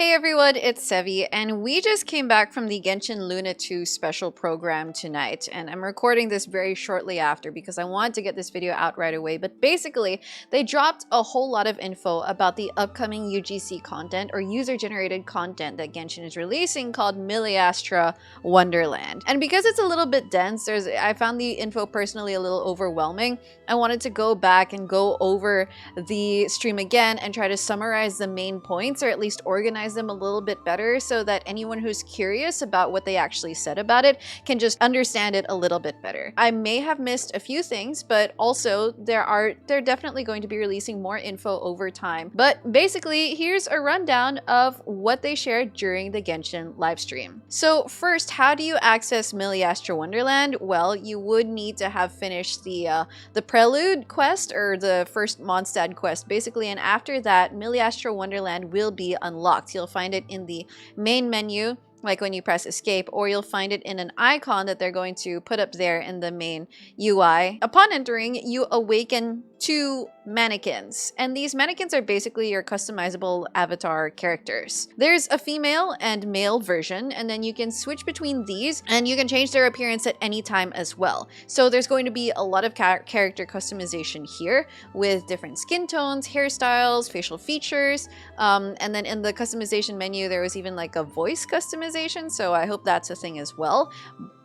Hey everyone, it's Sevy, and we just came back from the Genshin Luna 2 special program tonight, and I'm recording this very shortly after because I wanted to get this video out right away. But basically, they dropped a whole lot of info about the upcoming UGC content or user-generated content that Genshin is releasing called Miliastra Wonderland. And because it's a little bit dense, I found the info personally a little overwhelming. I wanted to go back and go over the stream again and try to summarize the main points, or at least organize them a little bit better so that anyone who's curious about what they actually said about it can just understand it a little bit better. I may have missed a few things, but also they're definitely going to be releasing more info over time. But basically, here's a rundown of what they shared during the Genshin livestream. So first, how do you access Miliastra Wonderland? Well, you would need to have finished the Prelude quest, or the first Mondstadt quest basically, and after that, Miliastra Wonderland will be unlocked. You'll find it in the main menu, like when you press escape, or you'll find it in an icon that they're going to put up there in the main UI. Upon entering, you awaken 2 mannequins, and these mannequins are basically your customizable avatar characters. There's a female and male version, and then you can switch between these, and you can change their appearance at any time as well. So there's going to be a lot of character customization here with different skin tones, hairstyles, facial features, and then in the customization menu there was even like a voice customization, so I hope that's a thing as well.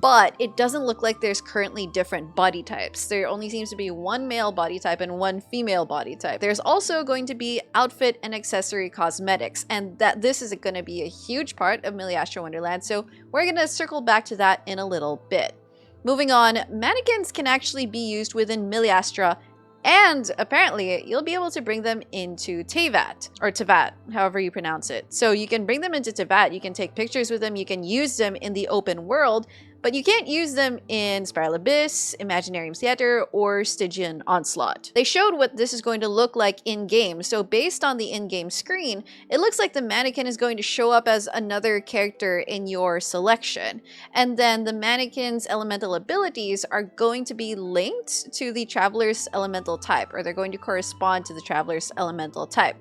But it doesn't look like there's currently different body types. There only seems to be one male body type and one female body type. There's also going to be outfit and accessory cosmetics, and this is going to be a huge part of Miliastra Wonderland, so we're going to circle back to that in a little bit. Moving on, mannequins can actually be used within Miliastra, and apparently you'll be able to bring them into Teyvat, or Teyvat, however you pronounce it. So you can bring them into Teyvat, you can take pictures with them, you can use them in the open world, but you can't use them in Spiral Abyss, Imaginarium Theater, or Stygian Onslaught. They showed what this is going to look like in-game, so based on the in-game screen, it looks like the mannequin is going to show up as another character in your selection. And then the mannequin's elemental abilities are going to be linked to the Traveler's elemental type, or they're going to correspond to the Traveler's elemental type.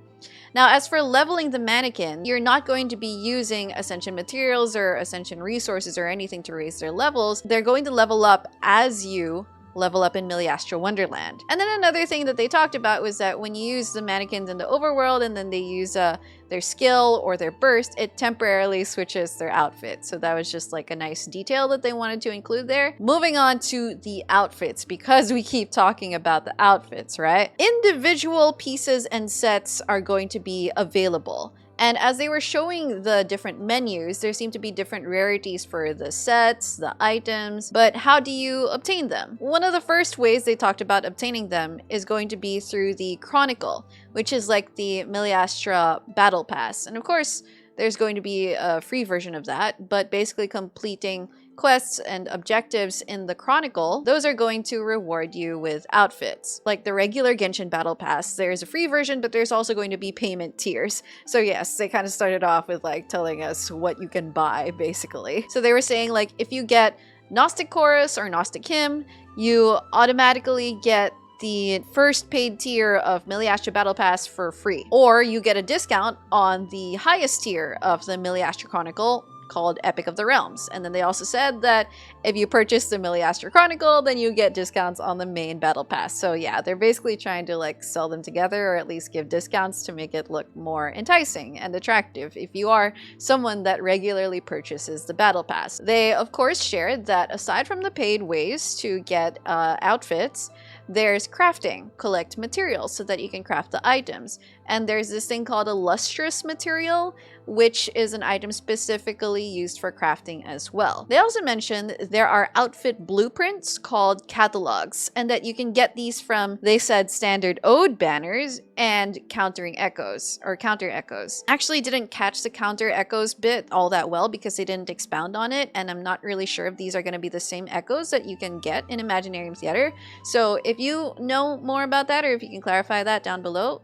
Now, as for leveling the mannequin, you're not going to be using Ascension materials or Ascension resources or anything to raise their levels. They're going to level up as you level up in Miliastra Wonderland. And then another thing that they talked about was that when you use the mannequins in the overworld and then they use their skill or their burst, it temporarily switches their outfit. So that was just like a nice detail that they wanted to include there. Moving on to the outfits, because we keep talking about the outfits, right? Individual pieces and sets are going to be available. And as they were showing the different menus, there seemed to be different rarities for the sets, the items, but how do you obtain them? One of the first ways they talked about obtaining them is going to be through the Chronicle, which is like the Miliastra Battle Pass. And of course, there's going to be a free version of that, but basically completing quests and objectives in the Chronicle, those are going to reward you with outfits. Like the regular Genshin Battle Pass, there's a free version, but there's also going to be payment tiers. So yes, they kind of started off with like telling us what you can buy, basically. So they were saying like, if you get Gnostic Chorus or Gnostic Hymn, you automatically get the first paid tier of Miliastra Battle Pass for free. Or you get a discount on the highest tier of the Miliastra Chronicle, called Epic of the Realms. And then they also said that if you purchase the Miliastra Chronicle, then you get discounts on the main Battle Pass. So yeah, they're basically trying to like sell them together, or at least give discounts to make it look more enticing and attractive if you are someone that regularly purchases the Battle Pass. They of course shared that aside from the paid ways to get outfits, there's crafting. Collect materials so that you can craft the items. And there's this thing called a lustrous material, which is an item specifically used for crafting as well. They also mentioned there are outfit blueprints called catalogs, and that you can get these from, they said, standard ode banners and countering echoes, or counter echoes. Actually didn't catch the counter echoes bit all that well because they didn't expound on it, and I'm not really sure if these are going to be the same echoes that you can get in Imaginarium Theater. So if you know more about that, or if you can clarify that down below,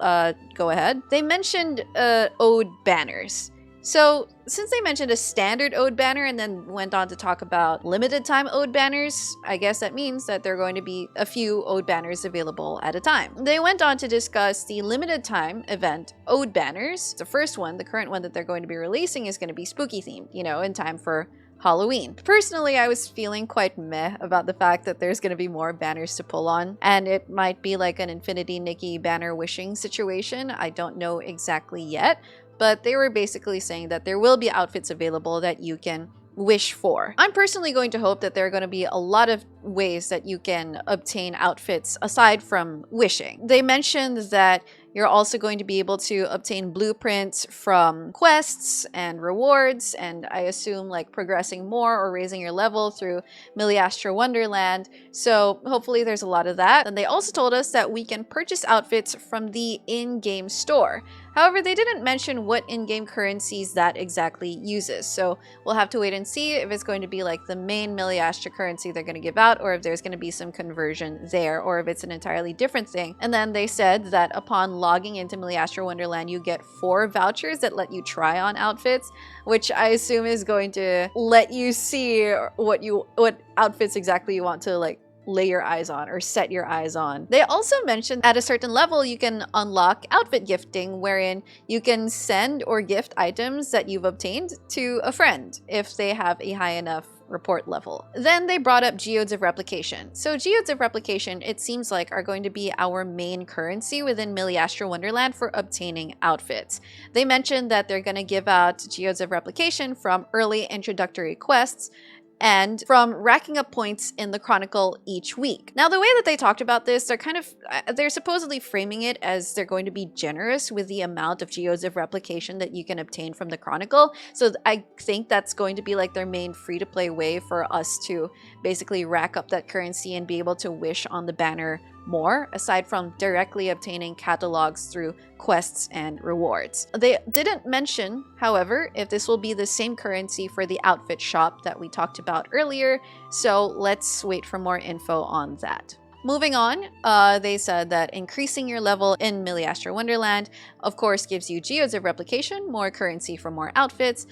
go ahead. They mentioned ode banners. So, since they mentioned a standard ode banner and then went on to talk about limited time ode banners, I guess that means that there are going to be a few ode banners available at a time. They went on to discuss the limited time event ode banners. The first one, the current one that they're going to be releasing, is going to be spooky themed, you know, in time for Halloween. Personally, I was feeling quite meh about the fact that there's going to be more banners to pull on, and it might be like an Infinity Nikki banner wishing situation. I don't know exactly yet, but they were basically saying that there will be outfits available that you can wish for. I'm personally going to hope that there are going to be a lot of ways that you can obtain outfits aside from wishing. They mentioned that you're also going to be able to obtain blueprints from quests and rewards, and I assume like progressing more or raising your level through Miliastra Wonderland. So hopefully there's a lot of that. And they also told us that we can purchase outfits from the in-game store. However, they didn't mention what in-game currencies that exactly uses. So we'll have to wait and see if it's going to be like the main Miliastra currency they're going to give out, or if there's going to be some conversion there, or if it's an entirely different thing. And then they said that upon logging into Miliastra Wonderland, you get 4 vouchers that let you try on outfits, which I assume is going to let you see what outfits exactly you want to like lay your eyes on or set your eyes on. They also mentioned at a certain level you can unlock outfit gifting, wherein you can send or gift items that you've obtained to a friend if they have a high enough report level. Then they brought up Geodes of Replication. So Geodes of Replication, it seems like, are going to be our main currency within Miliastra Wonderland for obtaining outfits. They mentioned that they're going to give out Geodes of Replication from early introductory quests and from racking up points in the Chronicle each week. Now, the way that they talked about this, they're supposedly framing it as they're going to be generous with the amount of Geodes of Replication that you can obtain from the Chronicle. So I think that's going to be like their main free-to-play way for us to basically rack up that currency and be able to wish on the banner more, aside from directly obtaining catalogs through quests and rewards. They didn't mention, however, if this will be the same currency for the outfit shop that we talked about earlier, so let's wait for more info on that. Moving on, they said that increasing your level in Miliastra Wonderland, of course, gives you Geodes of Replication, more currency for more outfits,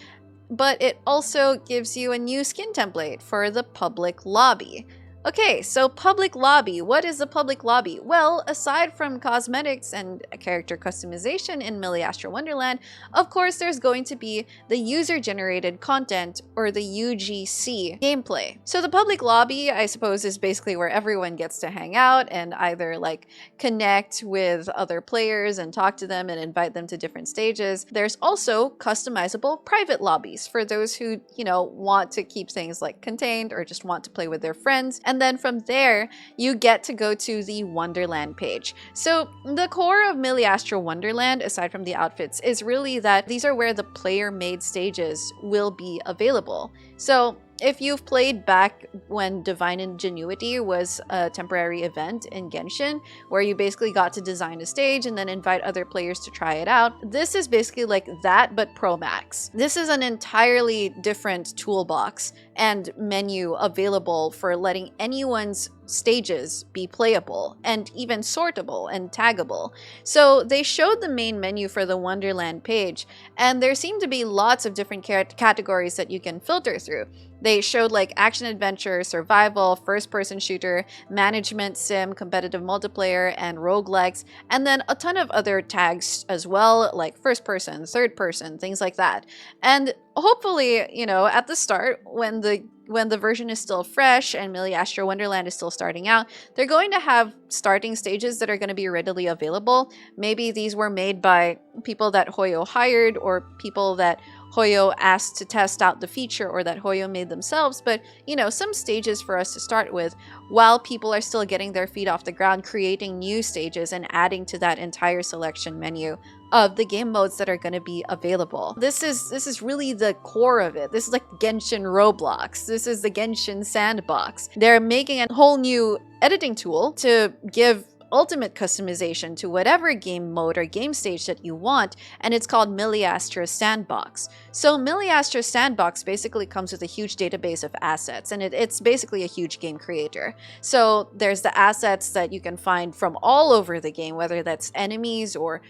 but it also gives you a new skin template for the public lobby. Okay, so public lobby. What is the public lobby? Well, aside from cosmetics and character customization in Miliastra Wonderland, of course there's going to be the user-generated content, or the UGC gameplay. So the public lobby, I suppose, is basically where everyone gets to hang out and either like connect with other players and talk to them and invite them to different stages. There's also customizable private lobbies for those who, you know, want to keep things like contained or just want to play with their friends. And then from there, you get to go to the Wonderland page. So the core of Miliastra Wonderland, aside from the outfits, is really that these are where the player-made stages will be available. So if you've played back when Divine Ingenuity was a temporary event in Genshin, where you basically got to design a stage and then invite other players to try it out, this is basically like that, but Pro Max. This is an entirely different toolbox and menu available for letting anyone's stages be playable and even sortable and taggable. So they showed the main menu for the Wonderland page, and there seem to be lots of different categories that you can filter through. They showed like action adventure, survival, first-person shooter, management sim, competitive multiplayer, and roguelikes, and then a ton of other tags as well, like first-person, third-person, things like that. And hopefully, you know, at the start, when the version is still fresh and Miliastra Wonderland is still starting out, they're going to have starting stages that are going to be readily available. Maybe these were made by people that Hoyo hired, or people that Hoyo asked to test out the feature, or that Hoyo made themselves, but, you know, some stages for us to start with while people are still getting their feet off the ground, creating new stages and adding to that entire selection menu of the game modes that are going to be available. This is really the core of it. This is like Genshin Roblox. This is the Genshin Sandbox. They're making a whole new editing tool to give ultimate customization to whatever game mode or game stage that you want, and it's called Miliastra Sandbox. So Miliastra Sandbox basically comes with a huge database of assets, and it's basically a huge game creator. So there's the assets that you can find from all over the game, whether that's enemies or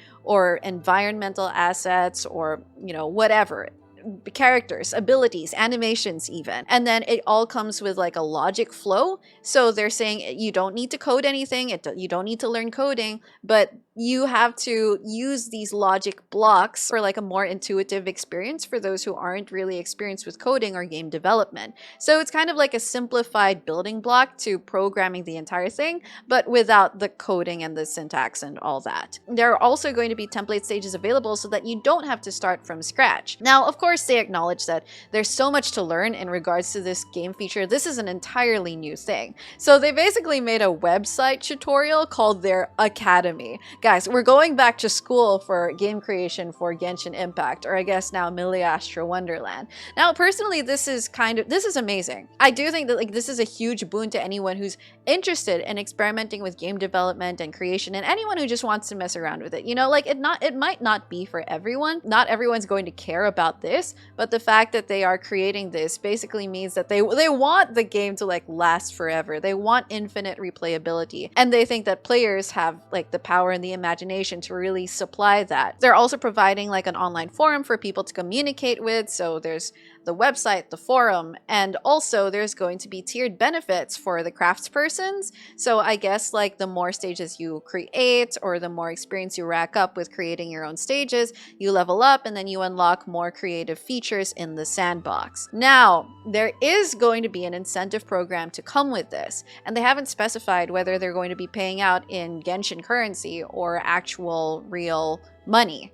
environmental assets or, you know, whatever. Characters, abilities, animations even. And then it all comes with like a logic flow. So they're saying you don't need to code anything, you don't need to learn coding, but you have to use these logic blocks for like a more intuitive experience for those who aren't really experienced with coding or game development. So it's kind of like a simplified building block to programming the entire thing, but without the coding and the syntax and all that. There are also going to be template stages available so that you don't have to start from scratch. Now, of course, they acknowledge that there's so much to learn in regards to this game feature. This is an entirely new thing. So they basically made a website tutorial called their Academy. Guys, we're going back to school for game creation for Genshin Impact, or I guess now Miliastra Wonderland. Now, personally, this is amazing. I do think that like this is a huge boon to anyone who's interested in experimenting with game development and creation, and anyone who just wants to mess around with it. You know, like it might not be for everyone. Not everyone's going to care about this, but the fact that they are creating this basically means that they want the game to like last forever. They want infinite replayability, and they think that players have like the power and the imagination to really supply that. They're also providing like an online forum for people to communicate with. So there's the website, the forum, and also there's going to be tiered benefits for the craftspersons. So I guess like the more stages you create or the more experience you rack up with creating your own stages, you level up and then you unlock more creative features in the sandbox. Now, there is going to be an incentive program to come with this, and they haven't specified whether they're going to be paying out in Genshin currency or actual real money.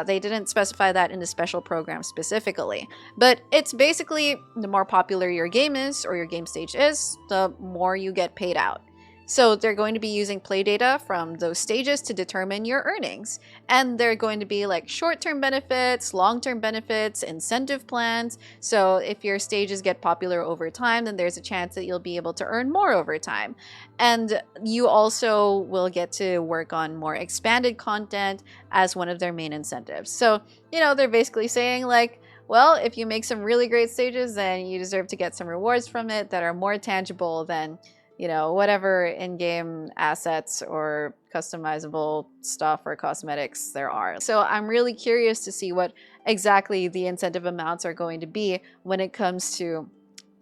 They didn't specify that in the special program specifically, but it's basically the more popular your game is or your game stage is, the more you get paid out. So they're going to be using play data from those stages to determine your earnings. And they're going to be like short-term benefits, long-term benefits, incentive plans. So if your stages get popular over time, then there's a chance that you'll be able to earn more over time. And you also will get to work on more expanded content as one of their main incentives. So, you know, they're basically saying like, well, if you make some really great stages, then you deserve to get some rewards from it that are more tangible than, you know, whatever in-game assets or customizable stuff or cosmetics there are. So I'm really curious to see what exactly the incentive amounts are going to be when it comes to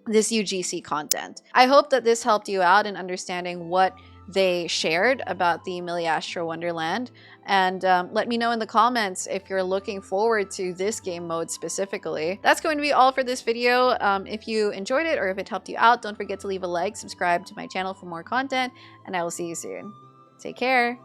this UGC content. I hope that this helped you out in understanding what they shared about the Miliastra Wonderland, and let me know in the comments if you're looking forward to this game mode specifically. That's going to be all for this video. If you enjoyed it or if it helped you out, don't forget to leave a like, subscribe to my channel for more content, and I will see you soon. Take care.